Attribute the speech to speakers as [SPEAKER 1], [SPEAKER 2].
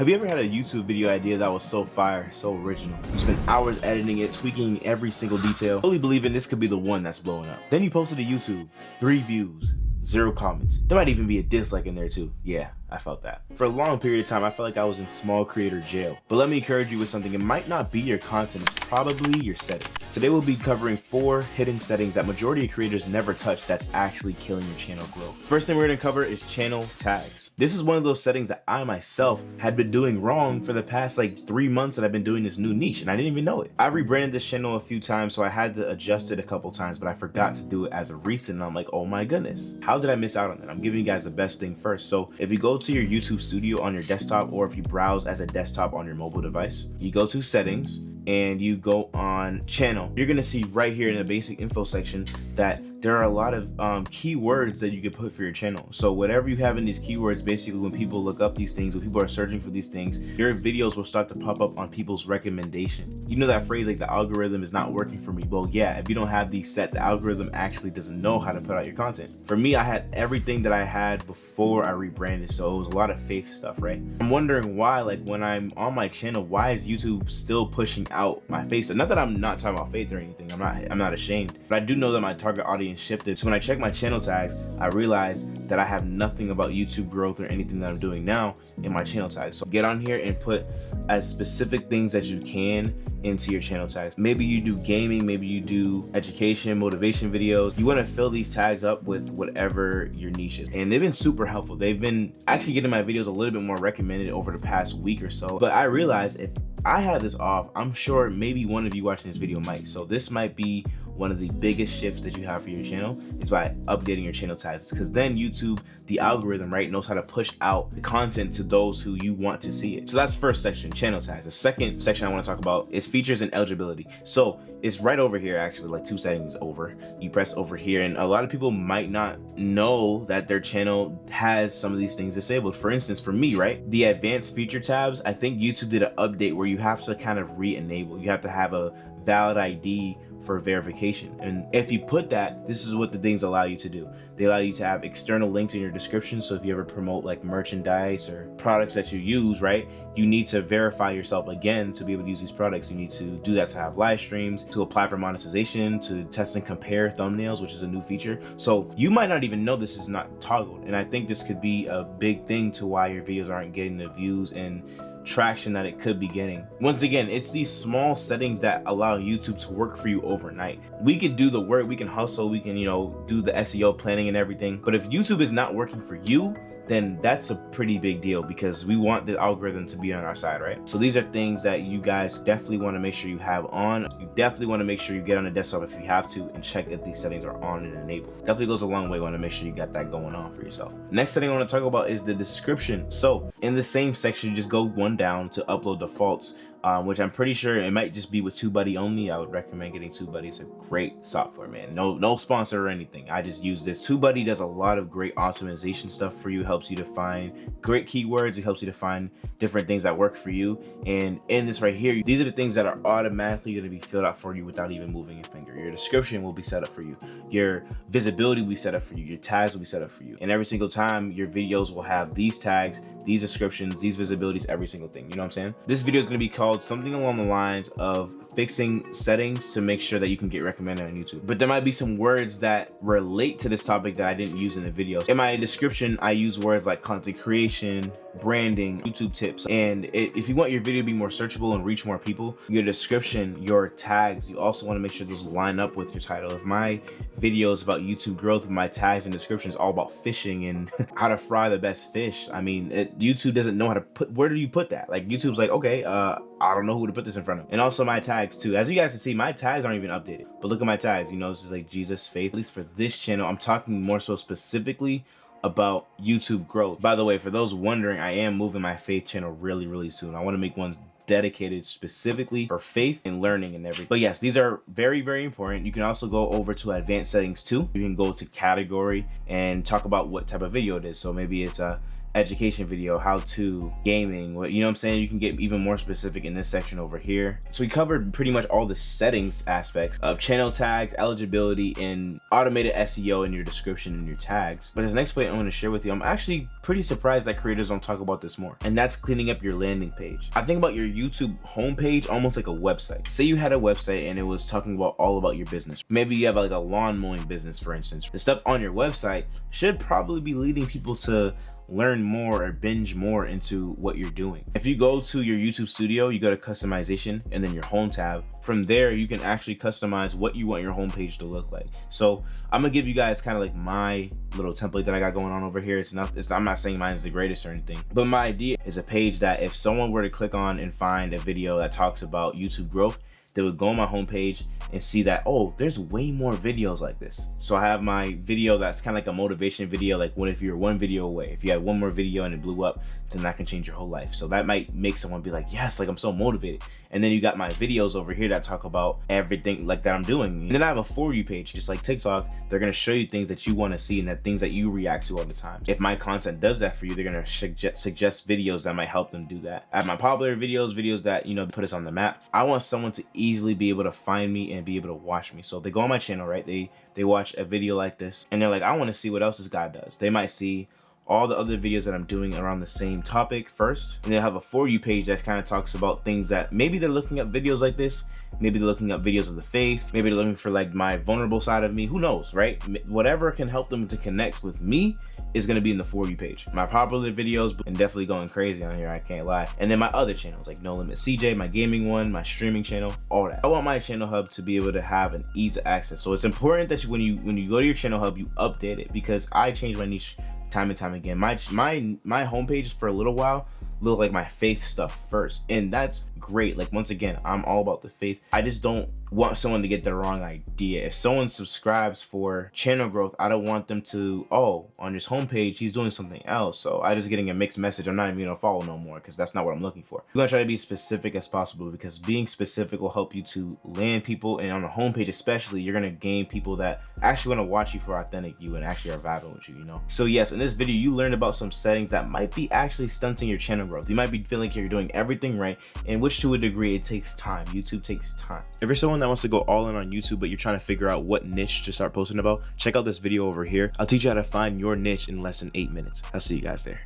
[SPEAKER 1] Have you ever had a YouTube video idea that was so fire, so original? You spent hours editing it, tweaking every single detail, fully believing this could be the one that's blowing up. Then you posted to YouTube, 3 views, 0 comments. There might even be a dislike in there too. Yeah, I felt that. For a long period of time, I felt like I was in small creator jail. But let me encourage you with something. It might not be your content, it's probably your settings. Today we'll be covering 4 hidden settings that majority of creators never touch that's actually killing your channel growth. First thing we're gonna cover is channel tags. This is one of those settings that I myself had been doing wrong for the past like 3 months that I've been doing this new niche, and I didn't even know it. I rebranded this channel a few times, so I had to adjust it a couple times, but I forgot to do it as of recent, and I'm like, oh my goodness, how did I miss out on that? I'm giving you guys the best thing first. So if you go to your YouTube Studio on your desktop, or if you browse as a desktop on your mobile device, you go to settings and you go on channel. You're gonna see right here in the basic info section that there are a lot of keywords that you can put for your channel. So whatever you have in these keywords, basically when people look up these things, when people are searching for these things, your videos will start to pop up on people's recommendation. You know that phrase like the algorithm is not working for me? Well, yeah, if you don't have these set, the algorithm actually doesn't know how to put out your content. For me, I had everything that I had before I rebranded, so it was a lot of faith stuff, right? I'm wondering why, like when I'm on my channel, why is YouTube still pushing out my face? Not that I'm not talking about faith or anything, I'm not ashamed, but I do know that my target audience shifted. So when I check my channel tags, I realized that I have nothing about YouTube growth or anything that I'm doing now in my channel tags. So get on here and put as specific things as you can into your channel tags. Maybe you do gaming, maybe you do education, motivation videos. You want to fill these tags up with whatever your niche is. And they've been super helpful. They've been actually getting my videos a little bit more recommended over the past week or so. But I realized if I had this off, I'm sure maybe one of you watching this video might. So this might be one of the biggest shifts that you have for your channel is by updating your channel tags, because then YouTube, the algorithm, right, knows how to push out the content to those who you want to see it. So that's the first section, channel tags. The second section I want to talk about is features and eligibility. So it's right over here, actually, like 2 settings over. You press over here, and a lot of people might not know that their channel has some of these things disabled. For instance, for me, right, the advanced feature tabs, I think YouTube did an update where you have to kind of re-enable. You have to have a valid ID for verification. And if you put that, this is what the things allow you to do. They allow you to have external links in your description. So if you ever promote like merchandise or products that you use, right, you need to verify yourself again to be able to use these products. You need to do that to have live streams, to apply for monetization, to test and compare thumbnails, which is a new feature. So you might not even know this is not toggled. And I think this could be a big thing to why your videos aren't getting the views and traction that it could be getting. Once again, it's these small settings that allow YouTube to work for you overnight. We could do the work, we can hustle, we can, you know, do the SEO planning and everything. But if YouTube is not working for you, then that's a pretty big deal, because we want the algorithm to be on our side, right? So these are things that you guys definitely want to make sure you have on. You definitely want to make sure you get on the desktop if you have to and check if these settings are on and enabled. Definitely goes a long way. You want to make sure you got that going on for yourself. Next setting I want to talk about is the description. So in the same section, you just go one down to upload defaults, which I'm pretty sure it might just be with TubeBuddy only. I would recommend getting TubeBuddy. It's a great software, man. No sponsor or anything. I just use this. TubeBuddy does a lot of great optimization stuff for you. Helps you to find great keywords. It helps you to find different things that work for you. And in this right here, these are the things that are automatically going to be filled out for you without even moving a finger. Your description will be set up for you. Your visibility will be set up for you. Your tags will be set up for you. And every single time your videos will have these tags, these descriptions, these visibilities, every single thing. You know what I'm saying? This video is going to be called something along the lines of fixing settings to make sure that you can get recommended on YouTube. But there might be some words that relate to this topic that I didn't use in the video. In my description, I use words like content creation, branding, YouTube tips. And if you want your video to be more searchable and reach more people, your description, your tags, you also want to make sure those line up with your title. If my video is about YouTube growth, my tags and description is all about fishing and how to fry the best fish, I mean, YouTube doesn't know how to put, where do you put that? Like YouTube's like, okay, I don't know who to put this in front of. And also my tags too. As you guys can see, my tags aren't even updated. But look at my tags, you know, this is like Jesus, faith. At least for this channel, I'm talking more so specifically about YouTube growth. By the way, for those wondering, I am moving my faith channel really soon. I want to make one dedicated specifically for faith and learning and everything. But yes, these are very important. You can also go over to advanced settings too. You can go to category and talk about what type of video it is. So maybe it's a education video, how to, gaming, what, you know what I'm saying? You can get even more specific in this section over here. So we covered pretty much all the settings aspects of channel tags, eligibility, and automated SEO in your description and your tags. But this next point I want to share with you, I'm actually pretty surprised that creators don't talk about this more, and that's cleaning up your landing page. I think about your YouTube homepage almost like a website. Say you had a website and it was talking about all about your business. Maybe you have like a lawn mowing business, for instance. The stuff on your website should probably be leading people to learn more or binge more into what you're doing. If you go to your YouTube studio, you go to customization and then your home tab. From there, you can actually customize what you want your homepage to look like. So I'm gonna give you guys kind of like my little template that I got going on over here. I'm not saying mine is the greatest or anything, but my idea is a page that if someone were to click on and find a video that talks about YouTube growth, they would go on my homepage and see that, oh, there's way more videos like this. So I have my video that's kind of like a motivation video, like what if you're one video away? If you had one more video and it blew up, then that can change your whole life. So that might make someone be like, yes, like I'm so motivated. And then you got my videos over here that talk about everything like that I'm doing. And then I have a For You page, just like TikTok. They're gonna show you things that you wanna see and that things that you react to all the time. If my content does that for you, they're gonna suggest videos that might help them do that. I have my popular videos that, you know, put us on the map. I want someone to easily be able to find me and be able to watch me. So they go on my channel, right? They watch a video like this and they're like, I want to see what else this guy does. They might see all the other videos that I'm doing around the same topic first, and they'll have a For You page that kind of talks about things that maybe they're looking up videos like this, maybe they're looking up videos of the faith, maybe they're looking for like my vulnerable side of me, who knows, right? Whatever can help them to connect with me is going to be in the For You page. My popular videos, and definitely going crazy on here, I can't lie. And then my other channels like No Limit CJ, my gaming one, my streaming channel, all that. I want my channel hub to be able to have an ease of access. So it's important that when you go to your channel hub, you update it, because I change my niche time and time again. My homepage for a little while look like my faith stuff first, and that's great. Like, once again, I'm all about the faith. I just don't want someone to get the wrong idea. If someone subscribes for channel growth, I don't want them to, oh, on his homepage he's doing something else, so I just getting a mixed message, I'm not even gonna follow no more, because that's not what I'm looking for. We're gonna try to be specific as possible, because being specific will help you to land people, and on the homepage especially, you're gonna gain people that actually want to watch you for authentic you and actually are vibing with you, you know? So yes, in this video you learned about some settings that might be actually stunting your channel growth. You might be feeling like you're doing everything right, and which to a degree it takes time. YouTube takes time. If you're someone that wants to go all in on YouTube but you're trying to figure out what niche to start posting about, check out this video over here. I'll teach you how to find your niche in less than 8 minutes. I'll see you guys there.